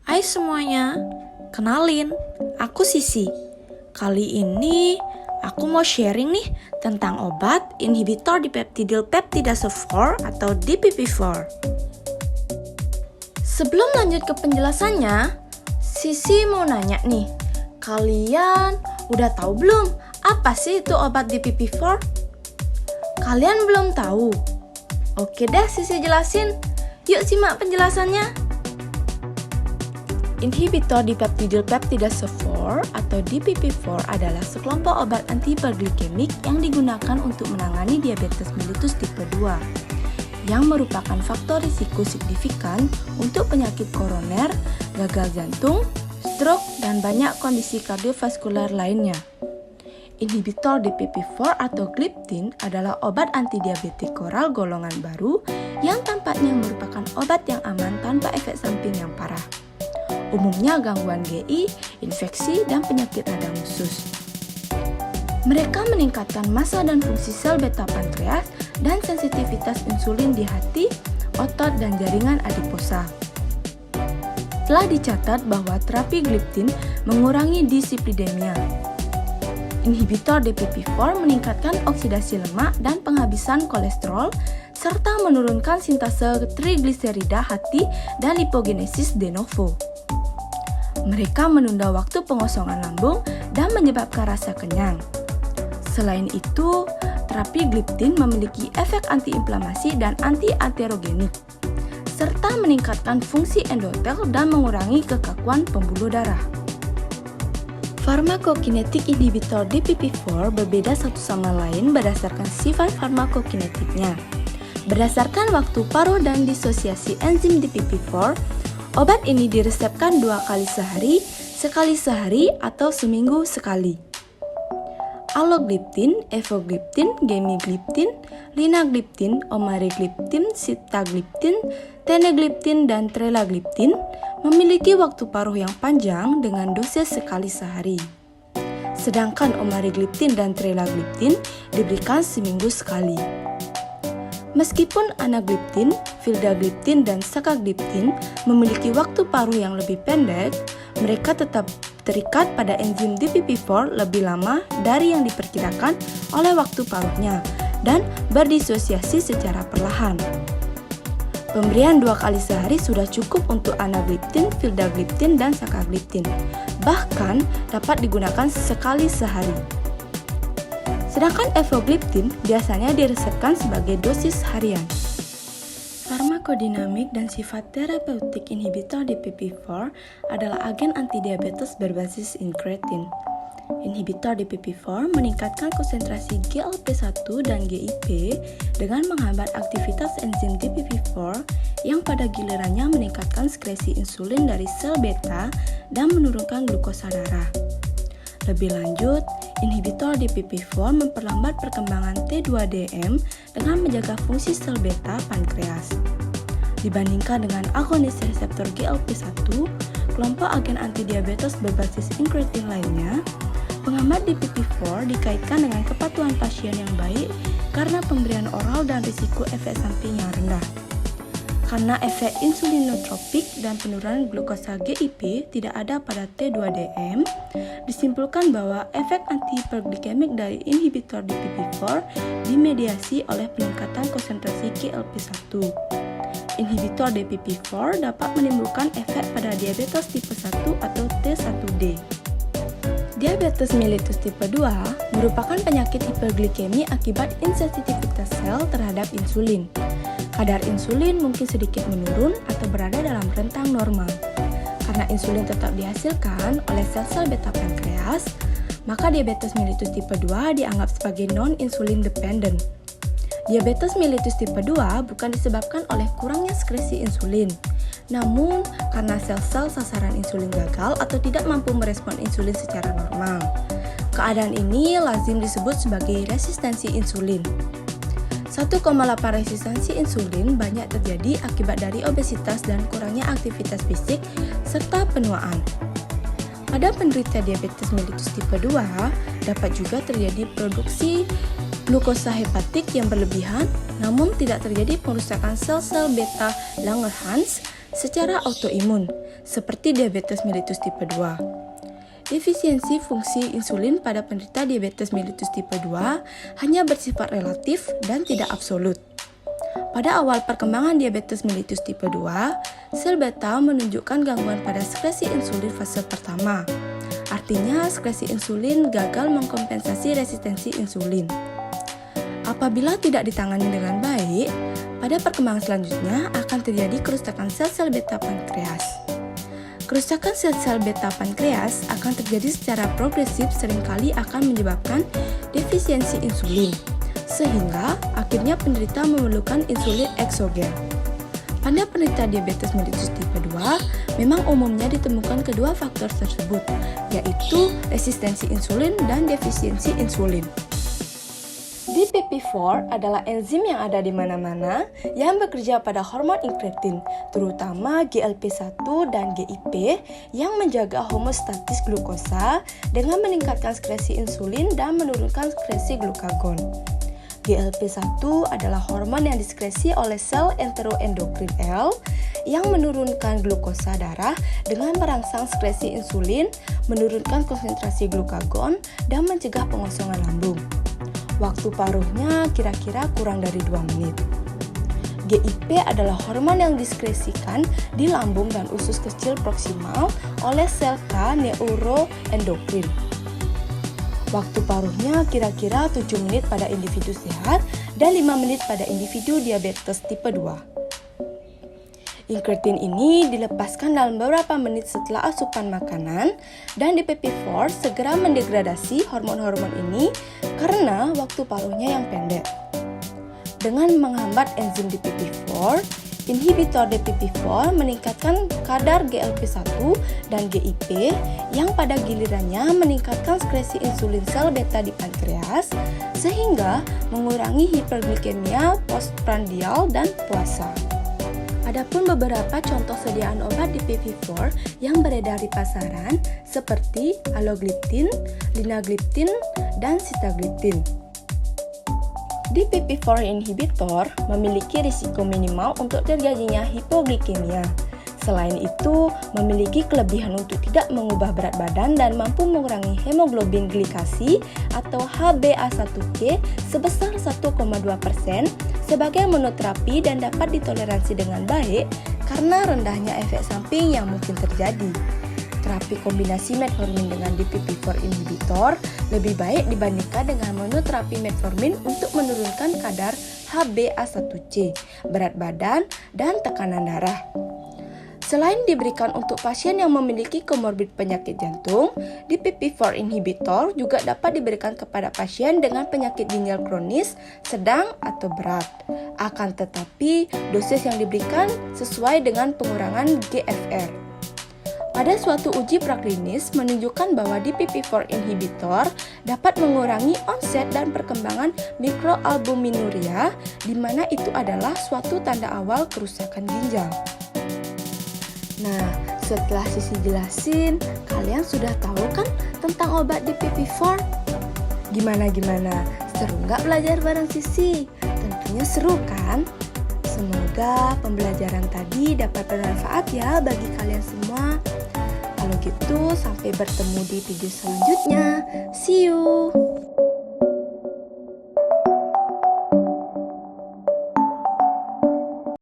Hai semuanya, kenalin, aku Sisi. Kali ini aku mau sharing nih tentang obat inhibitor dipeptidyl peptidase 4 atau DPP4. Sebelum lanjut ke penjelasannya, Sisi mau nanya nih, kalian udah tahu belum apa sih itu obat DPP4? Kalian belum tahu? Oke deh, Sisi jelasin. Yuk simak penjelasannya. Inhibitor dipeptidyl peptidase 4 atau DPP4 adalah sekelompok obat antihiperglikemik yang digunakan untuk menangani diabetes mellitus tipe 2 yang merupakan faktor risiko signifikan untuk penyakit koroner, gagal jantung, stroke, dan banyak kondisi kardiovaskular lainnya. Inhibitor DPP4 atau gliptin adalah obat antidiabetik oral golongan baru yang tampaknya merupakan obat yang aman tanpa efek samping yang parah. Umumnya gangguan GI, infeksi, dan penyakit radang usus. Mereka meningkatkan massa dan fungsi sel beta pankreas dan sensitivitas insulin di hati, otot, dan jaringan adiposa. Telah dicatat bahwa terapi gliptin mengurangi dislipidemia. Inhibitor DPP4 meningkatkan oksidasi lemak dan penghabisan kolesterol, serta menurunkan sintase trigliserida hati dan lipogenesis de novo. Mereka menunda waktu pengosongan lambung dan menyebabkan rasa kenyang. Selain itu, terapi gliptin memiliki efek antiinflamasi dan anti-aterogenik, serta meningkatkan fungsi endotel dan mengurangi kekakuan pembuluh darah. Farmakokinetik inhibitor DPP4 berbeda satu sama lain berdasarkan sifat farmakokinetiknya. Berdasarkan waktu paruh dan disosiasi enzim DPP4, obat ini diresepkan 2 kali sehari, sekali sehari, atau seminggu sekali. Alogliptin, evogliptin, gemigliptin, linagliptin, omarigliptin, sitagliptin, tenegliptin, dan trelagliptin memiliki waktu paruh yang panjang dengan dosis sekali sehari. Sedangkan omarigliptin dan trelagliptin diberikan seminggu sekali. Meskipun anagliptin, vildagliptin, dan sakagliptin memiliki waktu paruh yang lebih pendek, mereka tetap terikat pada enzim DPP4 lebih lama dari yang diperkirakan oleh waktu paruhnya dan berdisosiasi secara perlahan. Pemberian 2 kali sehari sudah cukup untuk anagliptin, vildagliptin, dan sakagliptin. Bahkan dapat digunakan sekali sehari. Sedangkan evogliptin biasanya diresepkan sebagai dosis harian. Farmakodinamik dan sifat terapeutik inhibitor DPP4 adalah agen antidiabetes berbasis incretin. Inhibitor DPP4 meningkatkan konsentrasi GLP-1 dan GIP dengan menghambat aktivitas enzim DPP4 yang pada gilirannya meningkatkan sekresi insulin dari sel beta dan menurunkan glukosa darah. Lebih lanjut, inhibitor DPP4 memperlambat perkembangan T2DM dengan menjaga fungsi sel beta pankreas. Dibandingkan dengan agonis reseptor GLP-1, kelompok agen antidiabetes berbasis incretin lainnya, penghambat DPP4 dikaitkan dengan kepatuhan pasien yang baik karena pemberian oral dan risiko efek samping yang rendah. Karena efek insulinotropik dan penurunan glukosa GIP tidak ada pada T2DM, disimpulkan bahwa efek antihiperglikemik dari inhibitor DPP4 dimediasi oleh peningkatan konsentrasi GLP-1. Inhibitor DPP4 dapat menimbulkan efek pada diabetes tipe 1 atau T1D. Diabetes mellitus tipe 2 merupakan penyakit hiperglikemi akibat insensitivitas sel terhadap insulin. Kadar insulin mungkin sedikit menurun atau berada dalam rentang normal. Karena insulin tetap dihasilkan oleh sel-sel beta pankreas, maka diabetes mellitus tipe 2 dianggap sebagai non-insulin dependent. Diabetes mellitus tipe 2 bukan disebabkan oleh kurangnya sekresi insulin, namun karena sel-sel sasaran insulin gagal atau tidak mampu merespon insulin secara normal. Keadaan ini lazim disebut sebagai resistensi insulin. 1,8 resistensi insulin banyak terjadi akibat dari obesitas dan kurangnya aktivitas fisik serta penuaan. Pada penderita diabetes mellitus tipe 2, dapat juga terjadi produksi glukosa hepatik yang berlebihan, namun tidak terjadi pengerusakan sel-sel beta Langerhans secara autoimun, seperti diabetes mellitus tipe 2. Defisiensi fungsi insulin pada penderita diabetes mellitus tipe 2 hanya bersifat relatif dan tidak absolut. Pada awal perkembangan diabetes mellitus tipe 2, sel beta menunjukkan gangguan pada sekresi insulin fase pertama. Artinya, sekresi insulin gagal mengkompensasi resistensi insulin. Apabila tidak ditangani dengan baik, pada perkembangan selanjutnya akan terjadi kerusakan sel-sel beta pankreas. Kerusakan sel-sel beta pankreas akan terjadi secara progresif, seringkali akan menyebabkan defisiensi insulin, sehingga akhirnya penderita memerlukan insulin eksogen. Pada penderita diabetes mellitus tipe 2, memang umumnya ditemukan kedua faktor tersebut, yaitu resistensi insulin dan defisiensi insulin. DPP-4 adalah enzim yang ada di mana-mana yang bekerja pada hormon inkretin, terutama GLP-1 dan GIP yang menjaga homeostatis glukosa dengan meningkatkan sekresi insulin dan menurunkan sekresi glukagon. GLP-1 adalah hormon yang diskresi oleh sel enteroendokrin L yang menurunkan glukosa darah dengan merangsang sekresi insulin, menurunkan konsentrasi glukagon, dan mencegah pengosongan lambung. Waktu paruhnya kira-kira kurang dari 2 menit. GIP adalah hormon yang diskresikan di lambung dan usus kecil proksimal oleh sel K neuroendokrin. Waktu paruhnya kira-kira 7 menit pada individu sehat dan 5 menit pada individu diabetes tipe 2. Inkretin ini dilepaskan dalam beberapa menit setelah asupan makanan dan DPP-4 segera mendegradasi hormon-hormon ini karena waktu paruhnya yang pendek. Dengan menghambat enzim DPP-4, inhibitor DPP-4 meningkatkan kadar GLP-1 dan GIP yang pada gilirannya meningkatkan sekresi insulin sel beta di pankreas sehingga mengurangi hiperglikemia postprandial dan puasa. Adapun beberapa contoh sediaan obat DPP-4 yang beredar di pasaran seperti alogliptin, linagliptin, dan sitagliptin. DPP-4 inhibitor memiliki risiko minimal untuk terjadinya hipoglikemia. Selain itu, memiliki kelebihan untuk tidak mengubah berat badan dan mampu mengurangi hemoglobin glikasi atau HbA1c sebesar 1,2% sebagai monoterapi dan dapat ditoleransi dengan baik karena rendahnya efek samping yang mungkin terjadi. Terapi kombinasi metformin dengan DPP-4 inhibitor lebih baik dibandingkan dengan monoterapi metformin untuk menurunkan kadar HbA1c, berat badan, dan tekanan darah. Selain diberikan untuk pasien yang memiliki komorbid penyakit jantung, DPP-4 inhibitor juga dapat diberikan kepada pasien dengan penyakit ginjal kronis, sedang, atau berat. Akan tetapi, dosis yang diberikan sesuai dengan pengurangan GFR. Pada suatu uji praklinis menunjukkan bahwa DPP-4 inhibitor dapat mengurangi onset dan perkembangan mikroalbuminuria, di mana itu adalah suatu tanda awal kerusakan ginjal. Nah, setelah Sisi jelasin, kalian sudah tahu kan tentang obat DPP-4? Gimana? Seru nggak belajar bareng Sisi? Tentunya seru kan? Semoga pembelajaran tadi dapat bermanfaat ya bagi kalian semua. Kalau gitu, sampai bertemu di video selanjutnya. See you!